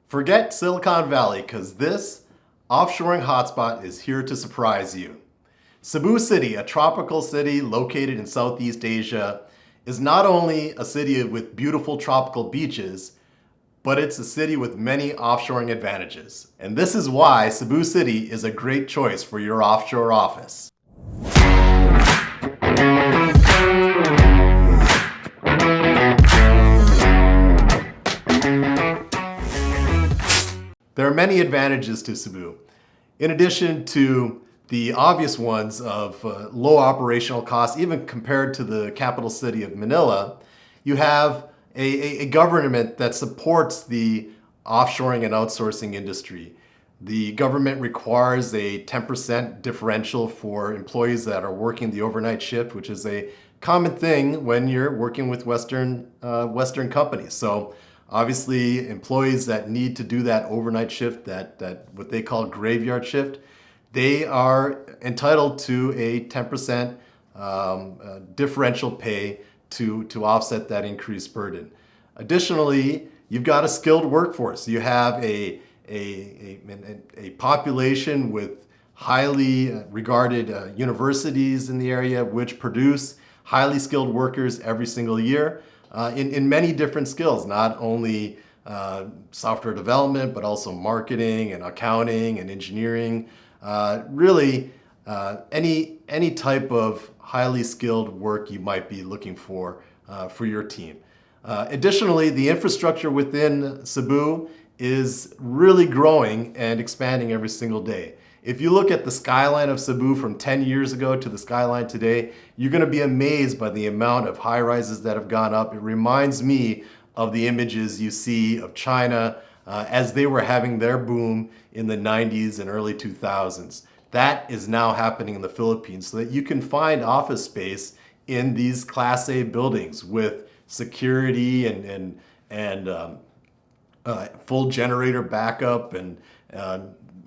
Forget Silicon Valley, because this offshoring hotspot is here to surprise you. Cebu City, a tropical city located in Southeast Asia, is not only a city with beautiful tropical beaches, but it's a city with many offshoring advantages. And this is why Cebu City is a great choice for your offshore office. There are many advantages to Cebu. In addition to the obvious ones of low operational costs, even compared to the capital city of Manila, you have a government that supports the offshoring and outsourcing industry. The government requires a 10% differential for employees that are working the overnight shift, which is a common thing when you're working with Western companies. So obviously, employees that need to do that overnight shift, that what they call graveyard shift, they are entitled to a 10% differential pay to offset that increased burden. Additionally, you've got a skilled workforce. You have a population with highly regarded universities in the area, which produce highly skilled workers every single year in many different skills, not only software development, but also marketing and accounting and engineering. Really, any type of highly skilled work you might be looking for your team. Additionally, the infrastructure within Cebu is really growing and expanding every single day. If you look at the skyline of Cebu from 10 years ago to the skyline today, you're going to be amazed by the amount of high-rises that have gone up. It reminds me of the images you see of China as they were having their boom in the 90s and early 2000s. That is now happening in the Philippines, so that you can find office space in these Class A buildings with security and full generator backup and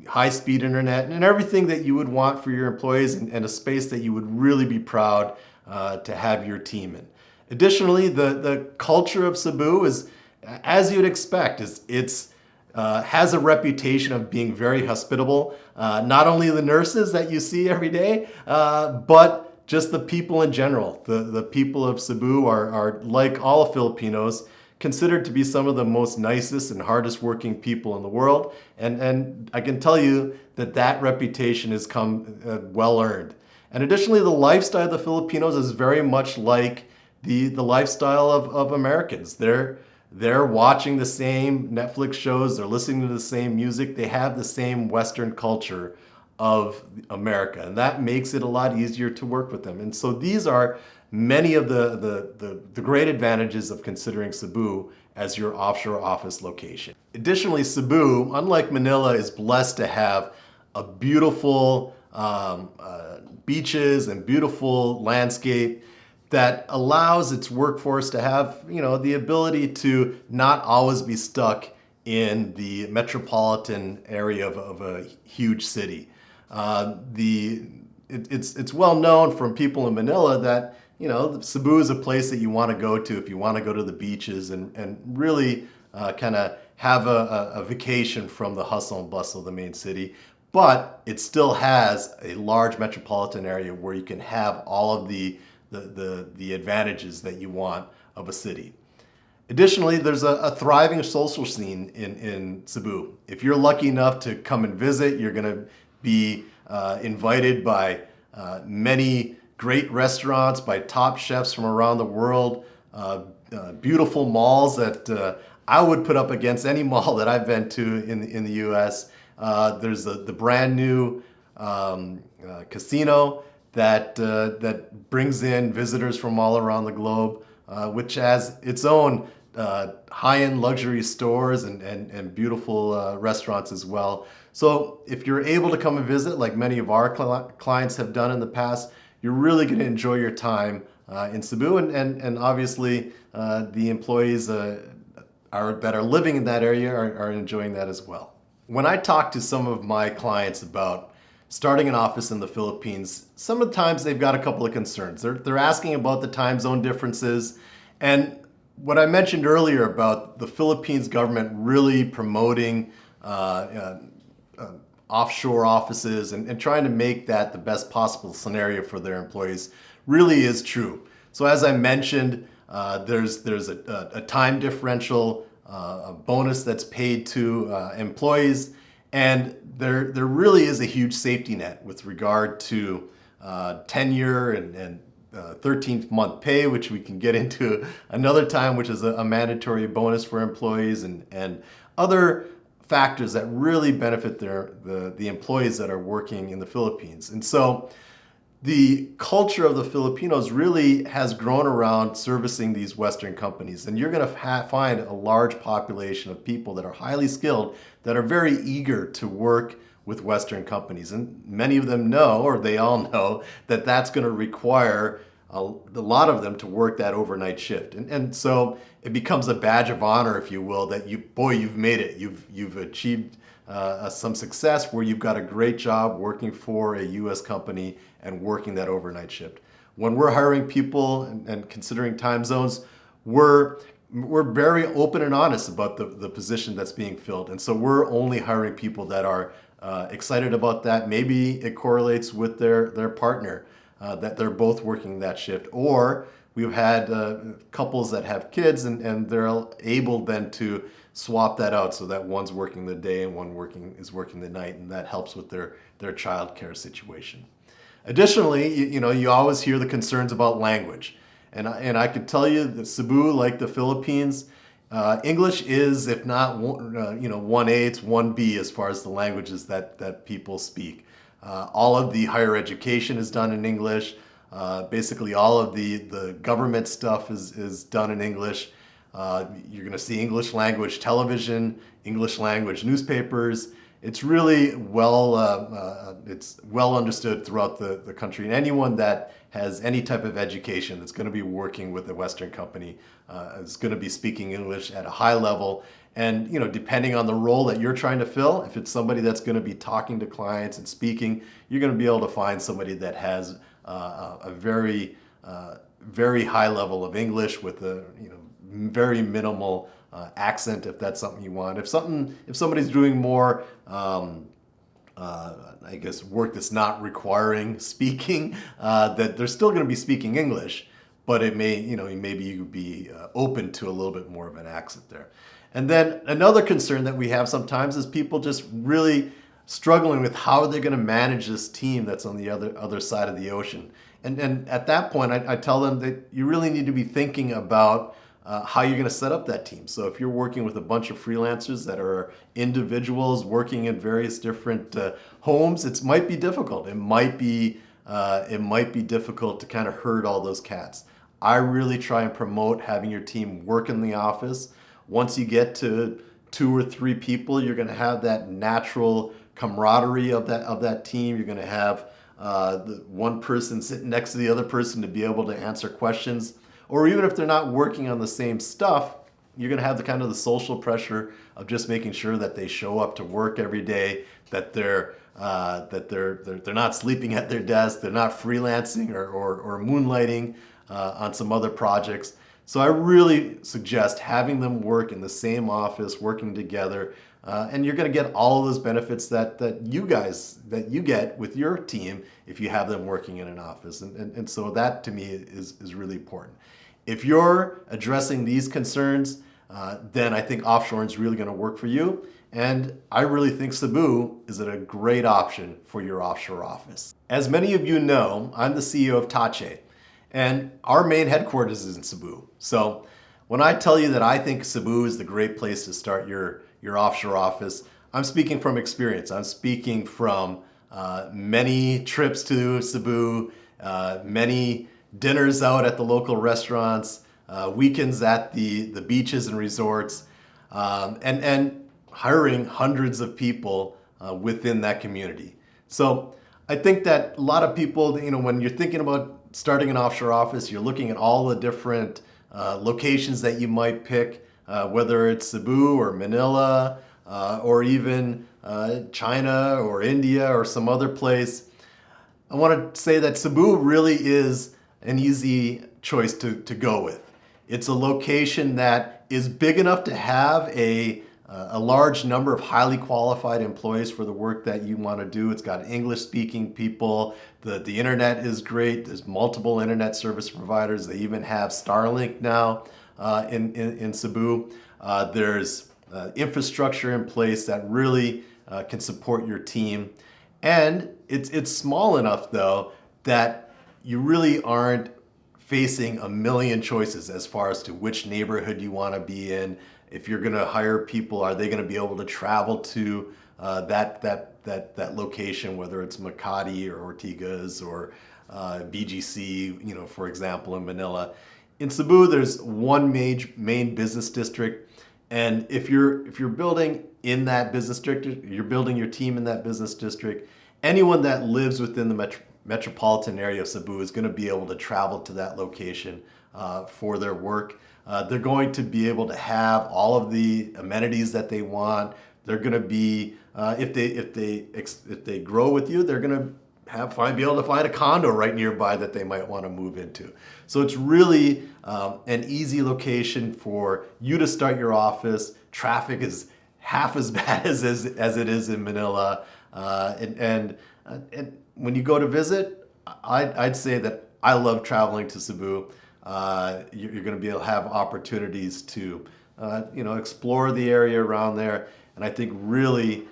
high-speed internet and everything that you would want for your employees, and a space that you would really be proud to have your team in. Additionally, the culture of Cebu is, as you'd expect, it's has a reputation of being very hospitable. Not only the nurses that you see every day, but just the people in general. The people of Cebu are like all Filipinos, considered to be some of the most nicest and hardest working people in the world. And I can tell you that reputation has come well earned. And additionally, the lifestyle of the Filipinos is very much like the lifestyle of Americans. They're watching the same Netflix shows, they're listening to the same music, they have the same Western culture of America. And that makes it a lot easier to work with them. And so these are many of the great advantages of considering Cebu as your offshore office location. Additionally, Cebu, unlike Manila, is blessed to have a beautiful beaches and beautiful landscape that allows its workforce to have, the ability to not always be stuck in the metropolitan area of a huge city. It's well known from people in Manila that Cebu is a place that you want to go to if you want to go to the beaches and really kind of have a vacation from the hustle and bustle of the main city. But it still has a large metropolitan area where you can have all of the advantages that you want of a city. Additionally, there's a thriving social scene in Cebu. If you're lucky enough to come and visit, you're going to be invited by many great restaurants, by top chefs from around the world, beautiful malls that I would put up against any mall that I've been to in the U.S. There's the brand new casino that brings in visitors from all around the globe, which has its own high-end luxury stores and beautiful restaurants as well. So if you're able to come and visit, like many of our clients have done in the past, you're really going to enjoy your time in Cebu, and obviously the employees that are living in that area are enjoying that as well. When I talk to some of my clients about starting an office in the Philippines, sometimes they've got a couple of concerns. They're asking about the time zone differences, and what I mentioned earlier about the Philippines government really promoting offshore offices and trying to make that the best possible scenario for their employees really is true. So as I mentioned, there's a time differential, a bonus that's paid to employees, and there really is a huge safety net with regard to tenure and 13th month pay, which we can get into another time, which is a mandatory bonus for employees, and other factors that really benefit the employees that are working in the Philippines. And so the culture of the Filipinos really has grown around servicing these Western companies. And you're going to find a large population of people that are highly skilled, that are very eager to work with Western companies. And many of them know, or they all know, that that's going to require a lot of them to work that overnight shift. And so it becomes a badge of honor, if you will, that you've made it. You've achieved some success where you've got a great job working for a U.S. company and working that overnight shift. When we're hiring people and considering time zones, we're very open and honest about the position that's being filled. And so we're only hiring people that are excited about that. Maybe it correlates with their partner, that they're both working that shift. Or we've had couples that have kids and they're able then to swap that out so that one's working the day and one is working the night, and that helps with their childcare situation. Additionally, you always hear the concerns about language. And I could tell you that Cebu, like the Philippines, English is, if not 1A, it's 1B as far as the languages that people speak. All of the higher education is done in English. Basically, all of the government stuff is done in English. You're going to see English language television, English language newspapers. It's really it's well understood throughout the country. And anyone that has any type of education that's going to be working with a Western company is going to be speaking English at a high level. And depending on the role that you're trying to fill, if it's somebody that's going to be talking to clients and speaking, you're going to be able to find somebody that has a very very high level of English with a very minimal accent, if that's something you want. If somebody's doing more I guess work that's not requiring speaking, that they're still going to be speaking English, but it may, maybe you could be open to a little bit more of an accent there. And then another concern that we have sometimes is people just really struggling with how they're going to manage this team that's on the other side of the ocean. And at that point, I tell them that you really need to be thinking about how you're going to set up that team. So if you're working with a bunch of freelancers that are individuals working in various different homes, it might be difficult. It might be difficult to kind of herd all those cats. I really try and promote having your team work in the office. Once you get to 2 or 3 people, you're going to have that natural camaraderie of that team. You're going to have the one person sitting next to the other person to be able to answer questions. Or even if they're not working on the same stuff, you're going to have the kind of the social pressure of just making sure that they show up to work every day, that they're not sleeping at their desk, they're not freelancing or moonlighting on some other projects. So I really suggest having them work in the same office, working together, and you're going to get all of those benefits that you get with your team if you have them working in an office. And so that to me is really important. If you're addressing these concerns, then I think offshoring is really going to work for you. And I really think Cebu is a great option for your offshore office. As many of you know, I'm the CEO of Tahche, and our main headquarters is in Cebu. So when I tell you that I think Cebu is the great place to start your offshore office, I'm speaking from experience. I'm speaking from many trips to Cebu, many dinners out at the local restaurants, weekends at the beaches and resorts, and hiring hundreds of people within that community. So I think that a lot of people, when you're thinking about starting an offshore office, you're looking at all the different locations that you might pick, whether it's Cebu or Manila, or even China or India or some other place. I want to say that Cebu really is an easy choice to go with. It's a location that is big enough to have a large number of highly qualified employees for the work that you want to do. It's got English speaking people. The internet is great. There's multiple internet service providers. They even have Starlink now in Cebu. There's infrastructure in place that really can support your team. And it's small enough though that you really aren't facing a million choices as far as to which neighborhood you want to be in. If you're going to hire people, are they going to be able to travel to that location, whether it's Makati or Ortigas or BGC, for example, in Manila. In Cebu, there's one main business district, and if you're building in that business district, you're building your team in that business district. Anyone that lives within the metropolitan area of Cebu is going to be able to travel to that location for their work. They're going to be able to have all of the amenities that they want. They're going to be, if they grow with you, they're going to be able to find a condo right nearby that they might want to move into. So it's really an easy location for you to start your office. Traffic is half as bad as it is in Manila, and when you go to visit, I'd say that I love traveling to Cebu. You're going to be able to have opportunities to, explore the area around there. And I think really,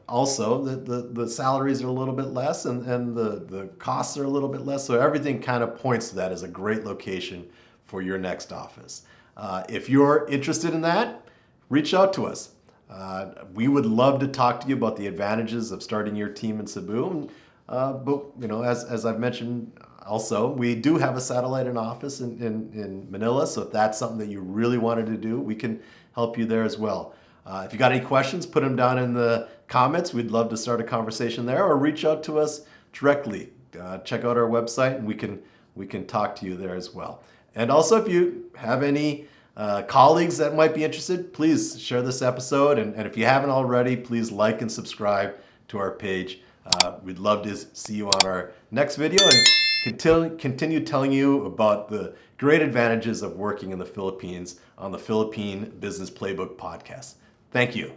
also the salaries are a little bit less and the costs are a little bit less. So everything kind of points to that as a great location for your next office. If you're interested in that, reach out to us. We would love to talk to you about the advantages of starting your team in Cebu. But as I've mentioned, also we do have a satellite office in Manila. So if that's something that you really wanted to do, we can help you there as well. If you got any questions, put them down in the comments. We'd love to start a conversation there, or reach out to us directly. Check out our website, and we can talk to you there as well. And also, if you have any colleagues that might be interested, please share this episode. And if you haven't already, please like and subscribe to our page. We'd love to see you on our next video and continue telling you about the great advantages of working in the Philippines on the Philippine Business Playbook podcast. Thank you.